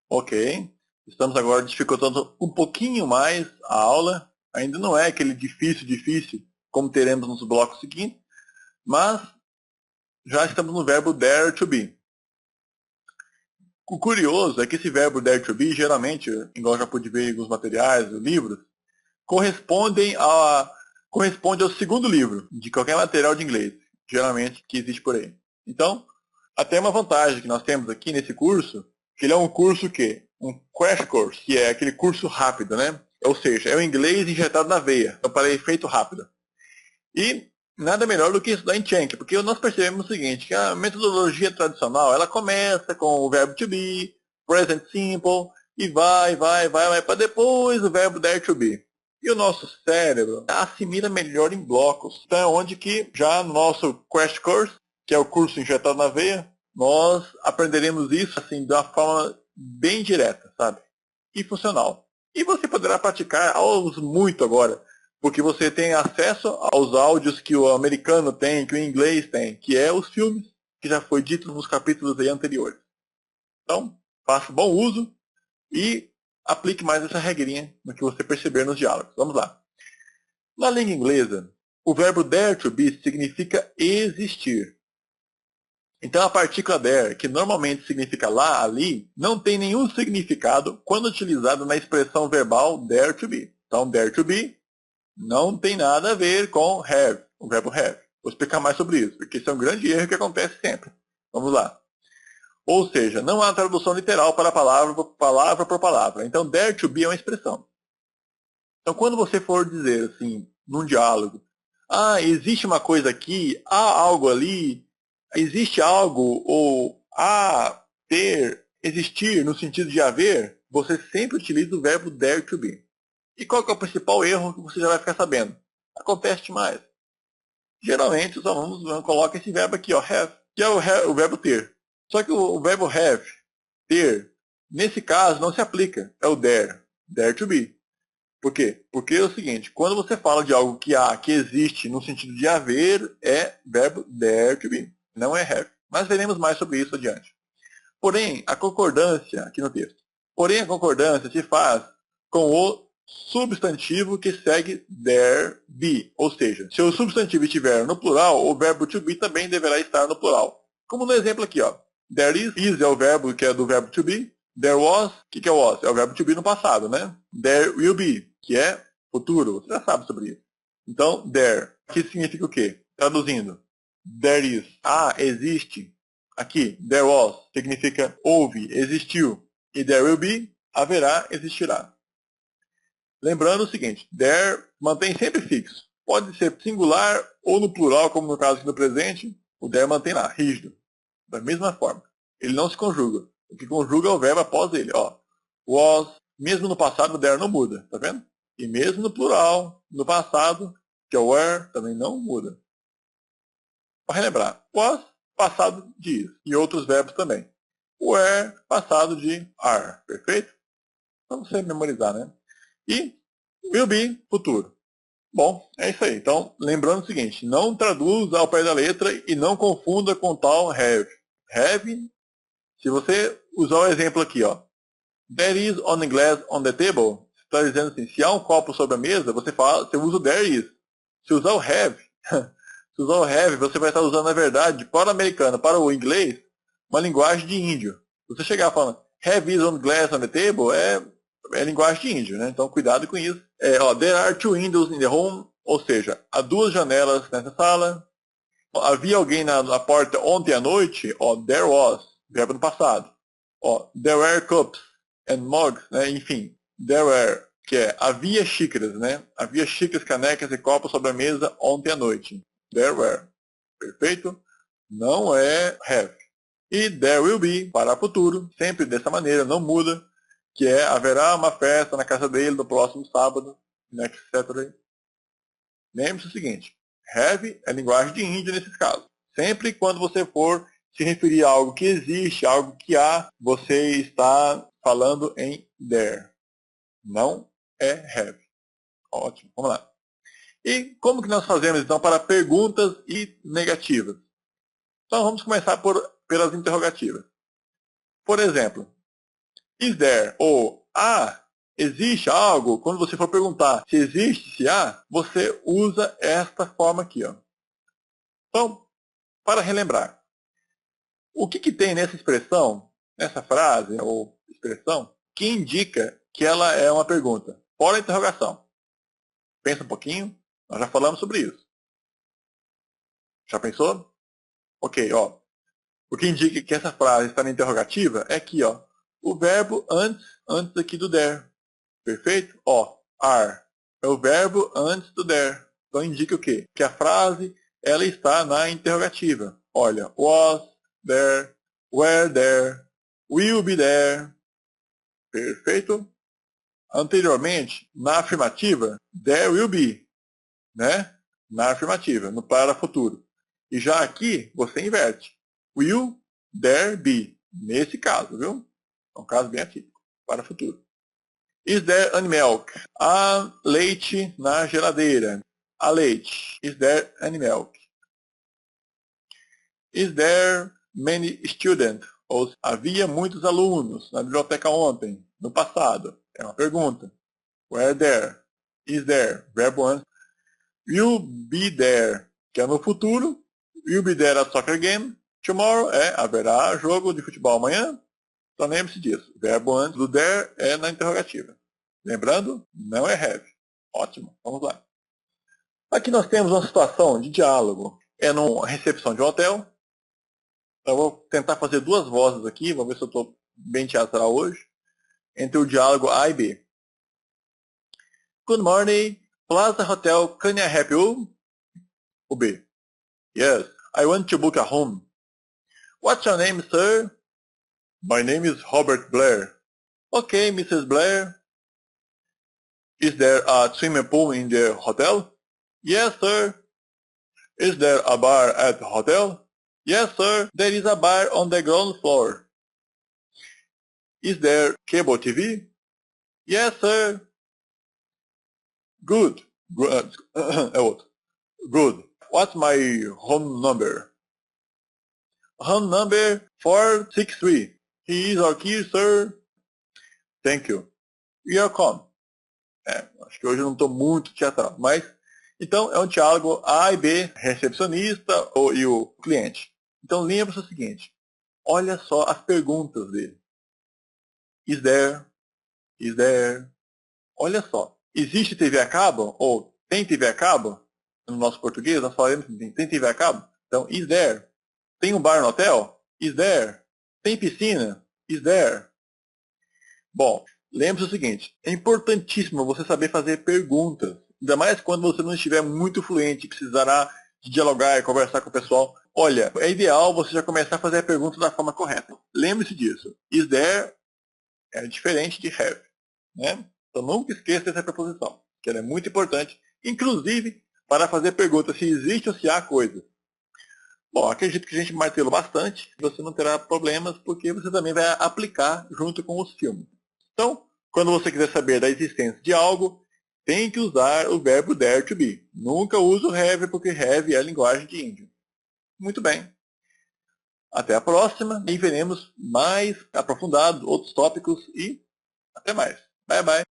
Ok. Estamos agora dificultando um pouquinho mais a aula. Ainda não é aquele difícil, como teremos nos blocos seguintes, mas já estamos no verbo dare to be. O curioso é que esse verbo dare to be, geralmente, igual já pude ver em alguns materiais, livros, corresponde ao segundo livro de qualquer material de inglês, geralmente, que existe por aí. Então, até uma vantagem que nós temos aqui nesse curso, que ele é um curso que um crash course, que é aquele curso rápido, né? Ou seja, é o inglês injetado na veia, então para efeito rápido. E nada melhor do que estudar em Chenk, porque nós percebemos o seguinte, que a metodologia tradicional, ela começa com o verbo to be, present simple, e vai, para depois o verbo dare to be. E o nosso cérebro assimila melhor em blocos. Então é onde que já no nosso crash course, que é o curso injetado na veia, nós aprenderemos isso assim de uma forma bem direta, sabe? E funcional. E você poderá praticar aos muito agora, porque você tem acesso aos áudios que o americano tem, que o inglês tem, que é os filmes, que já foi dito nos capítulos aí anteriores. Então, faça bom uso e aplique mais essa regrinha no que você perceber nos diálogos. Vamos lá. Na língua inglesa, o verbo dare to be significa existir. Então a partícula there, que normalmente significa lá, ali, não tem nenhum significado quando utilizada na expressão verbal dare to be. Então, dare to be não tem nada a ver com have, o verbo have. Vou explicar mais sobre isso, porque isso é um grande erro que acontece sempre. Vamos lá. Ou seja, não há tradução literal para palavra por palavra. Então, dare to be é uma expressão. Então, quando você for dizer assim, num diálogo, existe uma coisa aqui, há algo ali, existe algo, ou há, ter, existir, no sentido de haver, você sempre utiliza o verbo dare to be. E qual que é o principal erro que você já vai ficar sabendo? Acontece demais. Geralmente os alunos colocam esse verbo aqui, ó, have, que é o verbo ter. Só que o verbo have, ter, nesse caso não se aplica. É o dare to be. Por quê? Porque é o seguinte, quando você fala de algo que há, que existe no sentido de haver, é verbo dare to be, não é have. Mas veremos mais sobre isso adiante. Porém, a concordância, aqui no texto, porém a concordância se faz com o substantivo que segue there be. Ou seja, se o substantivo estiver no plural, o verbo to be também deverá estar no plural. Como no exemplo aqui, ó. There is é o verbo que é do verbo to be. There was, o que é was? É o verbo to be no passado, né? There will be, que é futuro. Você já sabe sobre isso. Então, there, que significa o quê? Traduzindo. There is. Existe. Aqui, there was, significa houve, existiu. E there will be, haverá, existirá. Lembrando o seguinte, there mantém sempre fixo. Pode ser singular ou no plural, como no caso aqui no presente, o there mantém lá, rígido. Da mesma forma. Ele não se conjuga. O que conjuga é o verbo após ele. Ó, was, mesmo no passado o there não muda, tá vendo? E mesmo no plural, no passado, que é o were, também não muda. Para relembrar, was, passado de is. E outros verbos também. Were, passado de are. Perfeito? Para você memorizar, né? E will be, futuro. Bom, é isso aí. Então, lembrando o seguinte, não traduza ao pé da letra e não confunda com tal have. Have, se você usar o exemplo aqui, ó. There is only glass on the table. Você está dizendo assim, se há um copo sobre a mesa, você usa o there is. Se usar o have, se usar o have, você vai estar usando, na verdade, para o americano, para o inglês, uma linguagem de índio. Você chegar falando, have is on glass on the table, é linguagem de índio, né? Então, cuidado com isso. There are two windows in the home, ou seja, há duas janelas nessa sala. Havia alguém na porta ontem à noite, there was, verbo no passado. There were cups and mugs, né? Enfim, there were, que é, havia xícaras, né? Havia xícaras, canecas e copos sobre a mesa ontem à noite. There were. Perfeito? Não é have. E there will be, para futuro, sempre dessa maneira, não muda, que é, haverá uma festa na casa dele no próximo sábado, next Saturday. Lembre-se o seguinte, have é linguagem de índio nesses casos. Sempre quando você for se referir a algo que existe, algo que há, você está falando em there. Não é have. Ótimo, vamos lá. E como que nós fazemos então para perguntas e negativas? Então vamos começar pelas interrogativas. Por exemplo, is there, ou existe algo, quando você for perguntar se existe, se há, você usa esta forma aqui, ó. Então, para relembrar, o que tem nessa expressão, nessa frase ou expressão, que indica que ela é uma pergunta? Fora a interrogação. Pensa um pouquinho, nós já falamos sobre isso. Já pensou? Ok, ó. O que indica que essa frase está na interrogativa é aqui, ó. O verbo antes aqui do there. Perfeito? Ó, are. É o verbo antes do there. Então indica o quê? Que a frase, ela está na interrogativa. Olha, was there, were there, will be there. Perfeito? Anteriormente, na afirmativa, there will be, né? Na afirmativa, no para futuro. E já aqui, você inverte. Will there be? Nesse caso, viu? É um caso bem atípico, para futuro. Is there any milk? Há leite na geladeira. Há leite. Is there any milk? Is there many students? Ou havia muitos alunos na biblioteca ontem, no passado? É uma pergunta. Were there? Is there? Verbo antes. Will be there, que é no futuro. Will be there a soccer game. Tomorrow haverá jogo de futebol amanhã. Então lembre-se disso. Verbo antes do there é na interrogativa. Lembrando, não é have. Ótimo, vamos lá. Aqui nós temos uma situação de diálogo. É numa recepção de um hotel. Eu vou tentar fazer duas vozes aqui, vamos ver se eu estou bem teatral hoje. Entre o diálogo A e B. Good morning, Plaza Hotel, can I help you? O B. Yes, I want to book a room. What's your name, sir? My name is Robert Blair. Okay, Mrs. Blair. Is there a swimming pool in the hotel? Yes, sir. Is there a bar at the hotel? Yes, sir. There is a bar on the ground floor. Is there cable TV? Yes, sir. Good. Good. What's my home number? Home number 463. He is our key, sir. Thank you. You are welcome. Acho que hoje eu não estou muito teatral, mas então é um diálogo A e B, recepcionista e o cliente. Então lembra-se o seguinte, olha só as perguntas dele. Is there? Is there? Olha só, existe TV a cabo? Ou tem TV a cabo? No nosso português nós falamos tem TV a cabo? Então, is there? Tem um bar no hotel? Is there? Tem piscina? Is there? Bom, lembre-se o seguinte, é importantíssimo você saber fazer perguntas, ainda mais quando você não estiver muito fluente, precisará de dialogar e conversar com o pessoal. Olha, é ideal você já começar a fazer a pergunta da forma correta. Lembre-se disso. Is there é diferente de have. Né? Então nunca esqueça dessa preposição, que ela é muito importante, inclusive para fazer perguntas se existe ou se há coisa. Bom, acredito que a gente martelou bastante, você não terá problemas, porque você também vai aplicar junto com os filmes. Então, quando você quiser saber da existência de algo, tem que usar o verbo there to be. Nunca use o have, porque have é a linguagem de índio. Muito bem. Até a próxima e veremos mais aprofundado outros tópicos e até mais. Bye, bye.